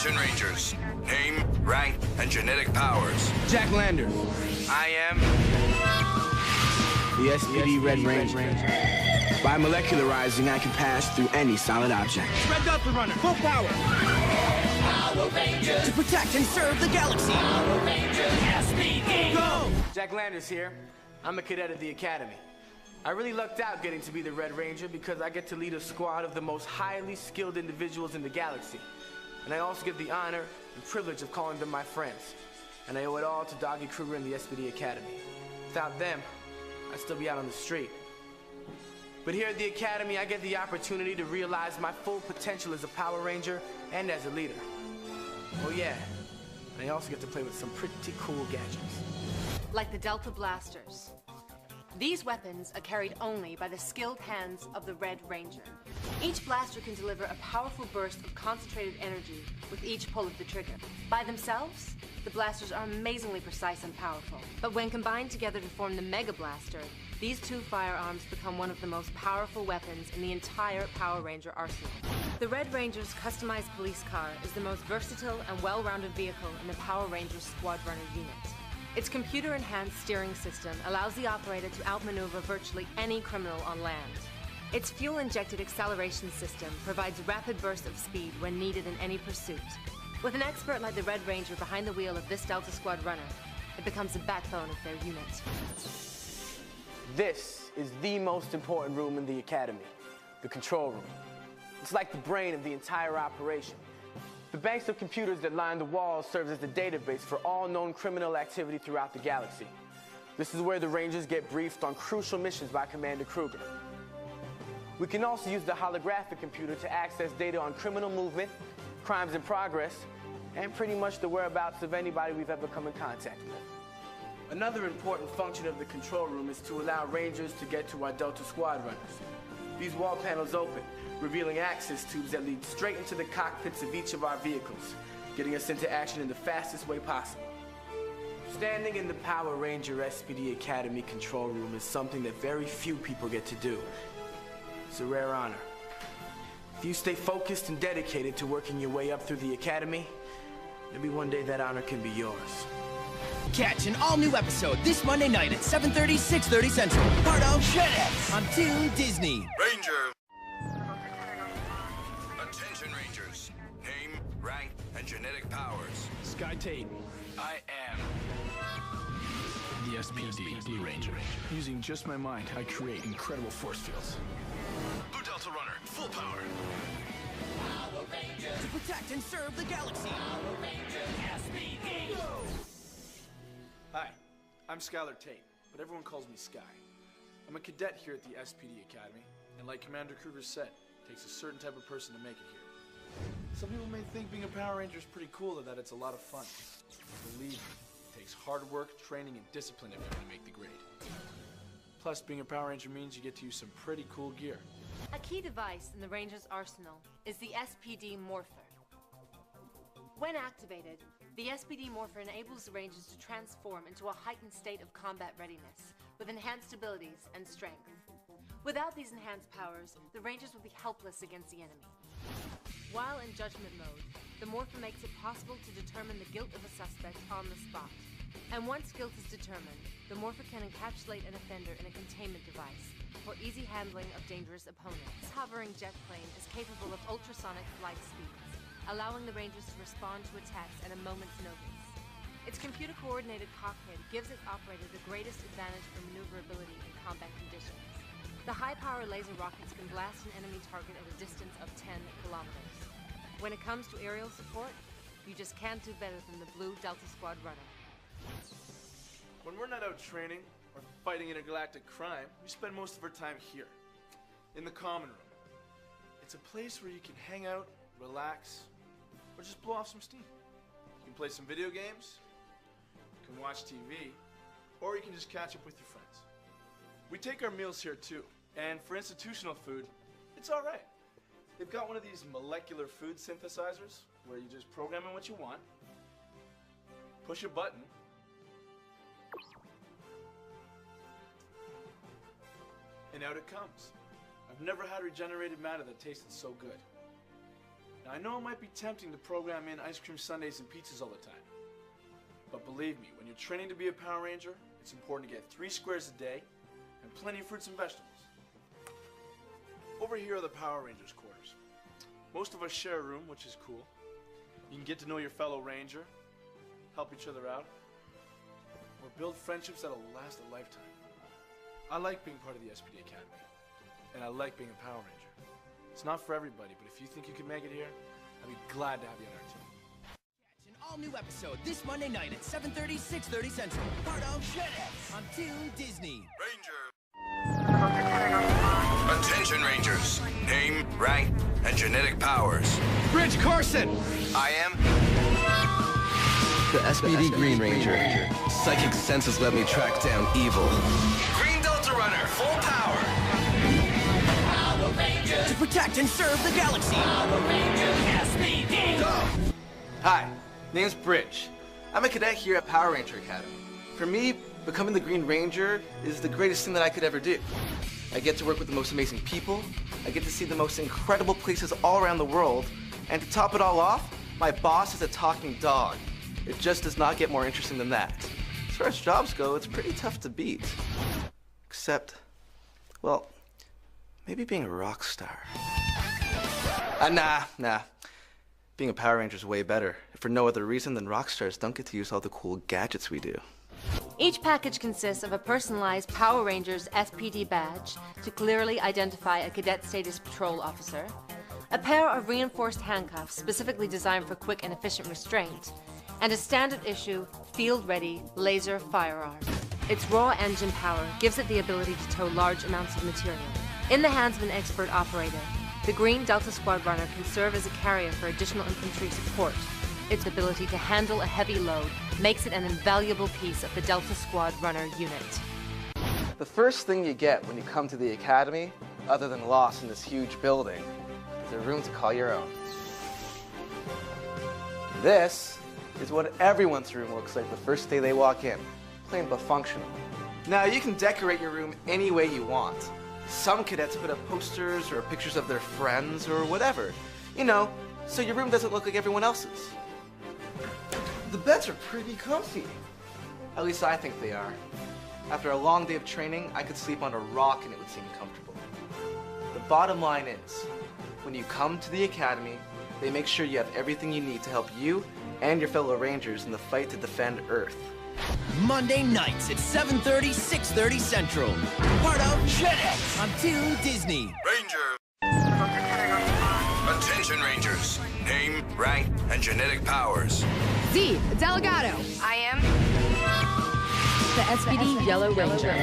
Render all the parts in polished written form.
Attention Rangers. Name, rank, and genetic powers. Jack Lander. I am the SPD Red Ranger. By molecularizing, I can pass through any solid object. Red Delta Runner, full power. Power Rangers. To protect and serve the galaxy. Power Rangers. SPD. Go! Jack Lander's here. I'm a cadet at the Academy. I really lucked out getting to be the Red Ranger because I get to lead a squad of the most highly skilled individuals in the galaxy. And I also get the honor and privilege of calling them my friends. And I owe it all to Doggy Kruger and the SPD Academy. Without them, I'd still be out on the street. But here at the Academy, I get the opportunity to realize my full potential as a Power Ranger and as a leader. Oh yeah, and I also get to play with some pretty cool gadgets. Like the Delta Blasters. These weapons are carried only by the skilled hands of the Red Ranger. Each blaster can deliver a powerful burst of concentrated energy with each pull of the trigger. By themselves, the blasters are amazingly precise and powerful. But when combined together to form the Mega Blaster, these two firearms become one of the most powerful weapons in the entire Power Ranger arsenal. The Red Ranger's customized police car is the most versatile and well-rounded vehicle in the Power Rangers Squad Runner unit. Its computer-enhanced steering system allows the operator to outmaneuver virtually any criminal on land. Its fuel-injected acceleration system provides rapid bursts of speed when needed in any pursuit. With an expert like the Red Ranger behind the wheel of this Delta Squad runner, it becomes the backbone of their unit. This is the most important room in the Academy, the control room. It's like the brain of the entire operation. The banks of computers that line the walls serves as the database for all known criminal activity throughout the galaxy. This is where the Rangers get briefed on crucial missions by Commander Kruger. We can also use the holographic computer to access data on criminal movement, crimes in progress, and pretty much the whereabouts of anybody we've ever come in contact with. Another important function of the control room is to allow Rangers to get to our Delta Squad Runners. These wall panels open, revealing access tubes that lead straight into the cockpits of each of our vehicles, getting us into action in the fastest way possible. Standing in the Power Ranger SPD Academy control room is something that very few people get to do. It's a rare honor. If you stay focused and dedicated to working your way up through the Academy, maybe one day that honor can be yours. Catch an all-new episode this Monday night at 7:30, 6:30 Central. Part of FedEx on Toon Disney. Ranger. Attention Rangers. Name, rank, and genetic powers. Sky Tate. I am The SPD Ranger. Using just my mind, I create incredible force fields. Blue Delta Runner. Full power. Power Rangers. To protect and serve the galaxy. Power Rangers. SPD. Hi, I'm Skylar Tate, but everyone calls me Sky. I'm a cadet here at the SPD Academy, and like Commander Kruger said, it takes a certain type of person to make it here. Some people may think being a Power Ranger is pretty cool or that it's a lot of fun. Believe me, it takes hard work, training, and discipline if you want to make the grade. Plus, being a Power Ranger means you get to use some pretty cool gear. A key device in the Ranger's arsenal is the SPD Morpher. When activated, the SPD Morpher enables the Rangers to transform into a heightened state of combat readiness, with enhanced abilities and strength. Without these enhanced powers, the Rangers would be helpless against the enemy. While in judgment mode, the Morpher makes it possible to determine the guilt of a suspect on the spot. And once guilt is determined, the Morpher can encapsulate an offender in a containment device for easy handling of dangerous opponents. This hovering jet plane is capable of ultrasonic flight speeds, allowing the Rangers to respond to attacks at a moment's notice. Its computer-coordinated cockpit gives its operator the greatest advantage for maneuverability in combat conditions. The high-power laser rockets can blast an enemy target at a distance of 10 kilometers. When it comes to aerial support, you just can't do better than the Blue Delta Squad Runner. When we're not out training or fighting intergalactic crime, we spend most of our time here, in the common room. It's a place where you can hang out, relax, or just blow off some steam. You can play some video games, you can watch TV, or you can just catch up with your friends. We take our meals here too, and for institutional food, it's all right. They've got one of these molecular food synthesizers where you just program in what you want, push a button, and out it comes. I've never had regenerated matter that tasted so good. Now, I know it might be tempting to program in ice cream sundaes and pizzas all the time. But believe me, when you're training to be a Power Ranger, it's important to get 3 squares a day and plenty of fruits and vegetables. Over here are the Power Rangers' quarters. Most of us share a room, which is cool. You can get to know your fellow Ranger, help each other out, or build friendships that'll last a lifetime. I like being part of the SPD Academy, and I like being a Power Ranger. It's not for everybody, but if you think you can make it here, I'd be glad to have you on our team. An all-new episode this Monday night at 7:30, 6:30 Central. Part of Shedheads on Toon Disney. Ranger. Attention, Rangers. Name, rank, and genetic powers. Bridge Carson! I am The SPD Green Ranger. Psychic senses let me track down evil. Green Delta Runner, full power. Power Rangers. To protect and serve the galaxy. Power Rangers SPD. Hi, name's Bridge. I'm a cadet here at Power Ranger Academy. For me, becoming the Green Ranger is the greatest thing that I could ever do. I get to work with the most amazing people, I get to see the most incredible places all around the world, and to top it all off, my boss is a talking dog. It just does not get more interesting than that. As far as jobs go, it's pretty tough to beat. Except, well, maybe being a rock star. Nah. Being a Power Ranger is way better, if for no other reason than rock stars don't get to use all the cool gadgets we do. Each package consists of a personalized Power Rangers SPD badge to clearly identify a cadet status patrol officer, a pair of reinforced handcuffs specifically designed for quick and efficient restraint, and a standard issue, field-ready laser firearm. Its raw engine power gives it the ability to tow large amounts of material. In the hands of an expert operator, the Green Delta Squad Runner can serve as a carrier for additional infantry support. Its ability to handle a heavy load makes it an invaluable piece of the Delta Squad Runner unit. The first thing you get when you come to the Academy, other than lost in this huge building, is a room to call your own. This is what everyone's room looks like the first day they walk in, plain but functional. Now, you can decorate your room any way you want. Some cadets put up posters or pictures of their friends or whatever, you know, so your room doesn't look like everyone else's. The beds are pretty comfy. At least I think they are. After a long day of training, I could sleep on a rock and it would seem comfortable. The bottom line is, when you come to the Academy, they make sure you have everything you need to help you and your fellow Rangers in the fight to defend Earth. Monday nights at 7:30, 6:30 Central. Part of Shedheads on Toon Disney. Ranger. Attention, Rangers. Name, rank, and genetic powers. Z, Delgado. I am the SPD Yellow Ranger.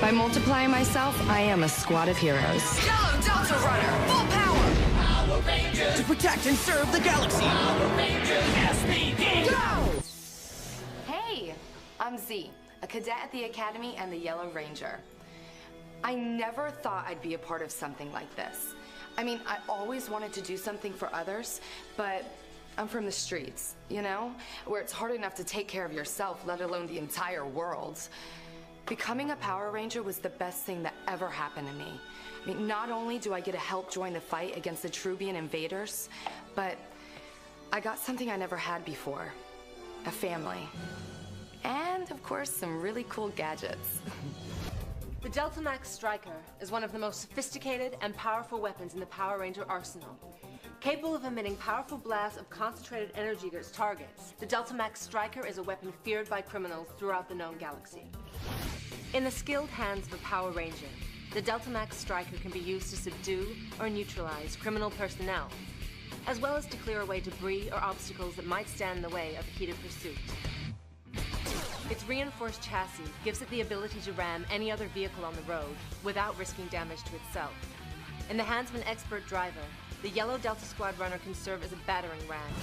By multiplying myself, I am a squad of heroes. Yellow Delta Runner, full power. Power Rangers. To protect and serve the galaxy. Power Rangers SPD. Go! Hey, I'm Z, a cadet at the Academy and the Yellow Ranger. I never thought I'd be a part of something like this. I mean, I always wanted to do something for others, but I'm from the streets, you know, where it's hard enough to take care of yourself, let alone the entire world. Becoming a Power Ranger was the best thing that ever happened to me. I mean, not only do I get to help join the fight against the Trubian invaders, but I got something I never had before, a family. And, of course, some really cool gadgets. The Delta Max Striker is one of the most sophisticated and powerful weapons in the Power Ranger arsenal. Capable of emitting powerful blasts of concentrated energy at its targets, the Delta Max Striker is a weapon feared by criminals throughout the known galaxy. In the skilled hands of a Power Ranger, the Delta Max Striker can be used to subdue or neutralize criminal personnel, as well as to clear away debris or obstacles that might stand in the way of a heated pursuit. Its reinforced chassis gives it the ability to ram any other vehicle on the road without risking damage to itself. In the hands of an expert driver, the Yellow Delta Squad Runner can serve as a battering ram.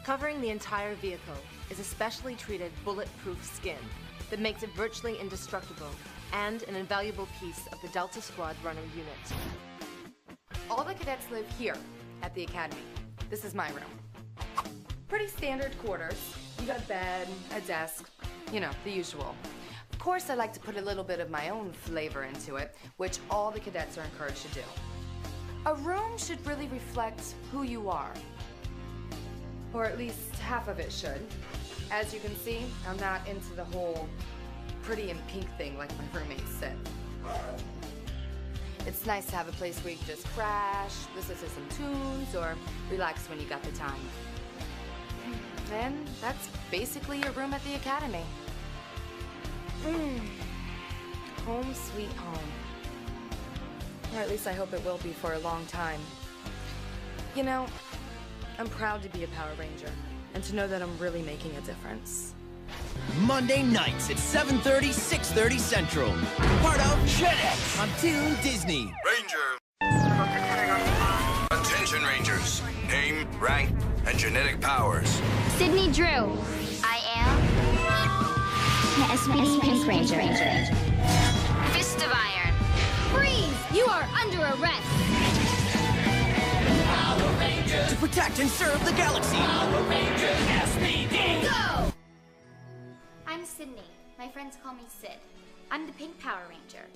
Covering the entire vehicle is a specially treated bulletproof skin that makes it virtually indestructible and an invaluable piece of the Delta Squad Runner unit. All the cadets live here at the Academy. This is my room. Pretty standard quarters. You got a bed, a desk, you know, the usual. Of course, I like to put a little bit of my own flavor into it, which all the cadets are encouraged to do. A room should really reflect who you are. Or at least half of it should. As you can see, I'm not into the whole pretty and pink thing like my roommate said. It's nice to have a place where you can just crash, listen to some tunes, or relax when you got the time. And that's basically your room at the Academy. Home sweet home. Or at least I hope it will be for a long time. You know, I'm proud to be a Power Ranger, and to know that I'm really making a difference. Monday nights at 7:30, 6:30 Central. Part of FedEx on Toon Disney. Rangers. Attention, Rangers. Name, rank, and genetic powers. Sydney Drew. I am the SPD Pink Ranger. Fist of Iron. Freeze! You are under arrest. Power Rangers. To protect and serve the galaxy. Power Rangers SPD. Go! I'm Sydney. My friends call me Sid. I'm the Pink Power Ranger.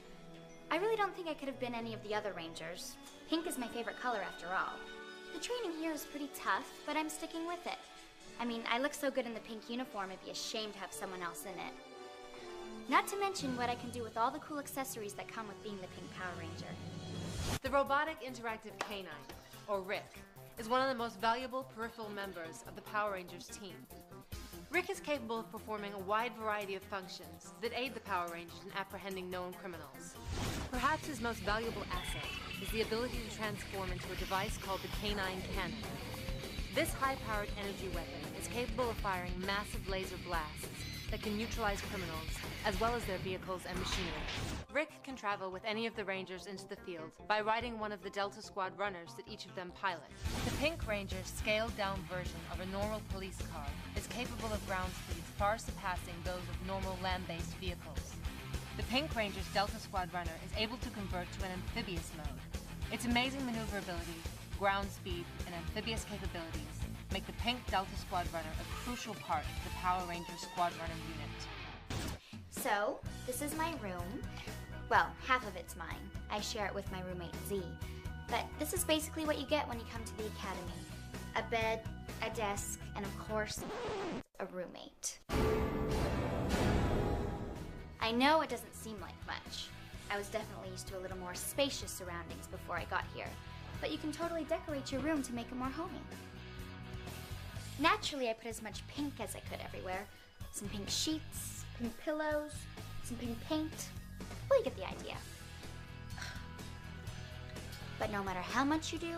I really don't think I could have been any of the other Rangers. Pink is my favorite color after all. The training here is pretty tough, but I'm sticking with it. I mean, I look so good in the pink uniform, it'd be a shame to have someone else in it. Not to mention what I can do with all the cool accessories that come with being the Pink Power Ranger. The Robotic Interactive Canine, or RIC, is one of the most valuable peripheral members of the Power Rangers team. RIC is capable of performing a wide variety of functions that aid the Power Rangers in apprehending known criminals. Perhaps his most valuable asset is the ability to transform into a device called the Canine Cannon. This high-powered energy weapon is capable of firing massive laser blasts that can neutralize criminals, as well as their vehicles and machinery. Rick can travel with any of the Rangers into the field by riding one of the Delta Squad runners that each of them pilot. The Pink Ranger's scaled-down version of a normal police car is capable of ground speeds far surpassing those of normal land-based vehicles. The Pink Ranger's Delta Squad runner is able to convert to an amphibious mode. Its amazing maneuverability, ground speed, and amphibious capabilities make the Pink Delta Squad runner a crucial part of the Power Rangers Squad Runner unit. So, this is my room. Well, half of it's mine. I share it with my roommate Z. But this is basically what you get when you come to the Academy. A bed, a desk, and of course, a roommate. I know it doesn't seem like much. I was definitely used to a little more spacious surroundings before I got here. But you can totally decorate your room to make it more homey. Naturally, I put as much pink as I could everywhere. Some pink sheets, pink pillows, some pink paint. Well, you get the idea. But no matter how much you do,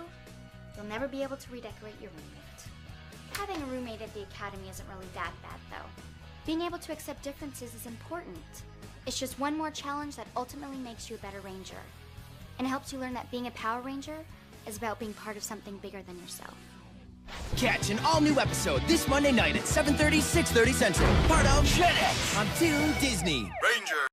you'll never be able to redecorate your roommate. Having a roommate at the Academy isn't really that bad, though. Being able to accept differences is important. It's just one more challenge that ultimately makes you a better Ranger. And helps you learn that being a Power Ranger is about being part of something bigger than yourself. Catch an all-new episode this Monday night at 7:30, 6:30 Central. Part of FedEx on Toon Disney. Ranger.